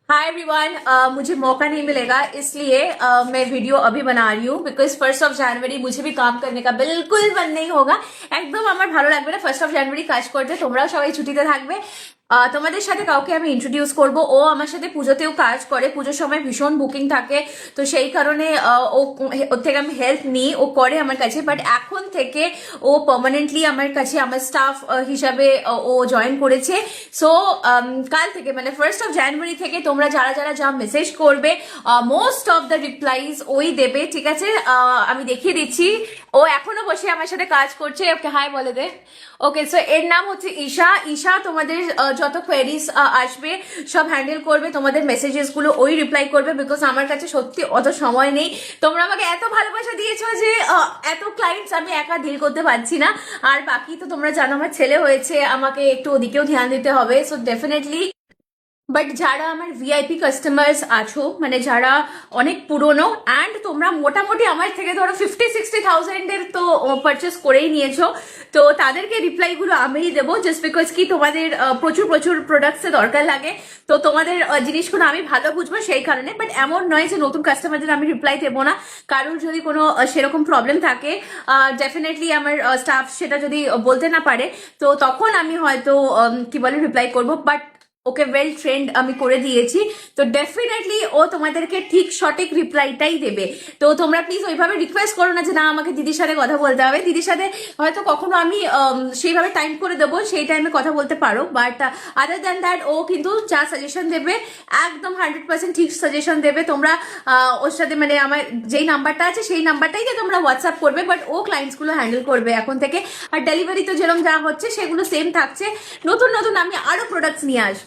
Hi everyone. मुझे मौका नहीं मिलेगा इसलिए मैं वीडियो अभी बना रही हूँ बिकॉज 1 जनवरी मुझे भी काम करने का बिल्कुल मन नहीं होगा। একদম আমার ভালো লাগবে না 1 জানুয়ারি কাজ করতে। তোমরাও সবাই ছুটিতে থাকবে। তোমাদের সাথে কাউকে আমি ইন্ট্রোডিউস করব। ও আমার সাথে পুজোতেও কাজ করে, পুজোর সময় ভীষণ বুকিং থাকে, তো সেই কারণে ওর থেকে আমি হেল্প নিই, ও করে আমার কাছে। বাট এখন থেকে ও পার্মানেন্টলি আমার কাছে আমার স্টাফ হিসাবে ও জয়েন করেছে। সো কাল থেকে মানে 1 জানুয়ারি থেকে তোমরা যারা যারা যা মেসেজ করবে মোস্ট অফ দ্য রিপ্লাইজ ওই দেবে, ঠিক আছে? আমি দেখিয়ে দিচ্ছি। ও এখনো বসে আমার সাথে কাজ করছে। ওকে হাই বলে দে। ওকে, সো এর নাম হচ্ছে ঈশা। ঈশা তোমাদের যত কোয়েরিজ আসবে সব হ্যান্ডেল করবে, তোমাদের মেসেজেস গুলো ওই রিপ্লাই করবে। বিকজ আমার কাছে সত্যি অত সময় নেই। তোমরা আমাকে এত ভালোবাসা দিয়েছো যে এত ক্লায়েন্টস আমি একা ডিল করতে পারছি না। আর বাকি তো তোমরা জানো আমার ছেলে হয়েছে, আমাকে একটু ওদিকেও ধ্যান দিতে হবে। সো ডেফিনেটলি বাট যারা আমার ভিআইপি কাস্টমার্স আছো, মানে যারা অনেক পুরনো অ্যান্ড তোমরা মোটামুটি আমার থেকে ধরো 50-60,000 তো পারচেস করেই নিয়েছো, তো তাদেরকে রিপ্লাইগুলো আমিই দেবো। জাস্ট বিকজ কি তোমাদের প্রচুর প্রচুর প্রোডাক্টসে দরকার লাগে, তো তোমাদের জিনিসগুলো আমি ভালো বুঝবো সেই কারণে। বাট এমন নয় যে নতুন কাস্টমারদের আমি রিপ্লাই দেবো না। কারোর যদি কোনো সেরকম প্রবলেম থাকে, ডেফিনেটলি আমার স্টাফ সেটা যদি বলতে না পারে, তো তখন আমি হয়তো কি বলে রিপ্লাই করবো। বাট ওকে ওয়েল ট্রেন্ড আমি করে দিয়েছি, তো ডেফিনেটলি ও তোমাদেরকে ঠিক সঠিক রিপ্লাইটাই দেবে। তো তোমরা প্লিজ ওইভাবে রিকোয়েস্ট করো না যে না আমাকে দিদির সাথে কথা বলতে হবে। দিদির সাথে হয়তো কখনো আমি সেইভাবে টাইম করে দেবো, সেই টাইমে কথা বলতে পারো। বাট আদার দ্যান দ্যাট ও কিন্তু যা সাজেশন দেবে একদম 100% ঠিক সাজেশন দেবে। তোমরা ওর সাথে মানে আমার যেই নাম্বারটা আছে সেই নাম্বারটাই দিয়ে তোমরা হোয়াটসঅ্যাপ করবে, বাট ও ক্লায়েন্টসগুলো হ্যান্ডেল করবে এখন থেকে। আর ডেলিভারি তো যেরকম যা হচ্ছে সেগুলো সেম থাকছে। নতুন নতুন আমি আরো প্রোডাক্টস নিয়ে আসবো।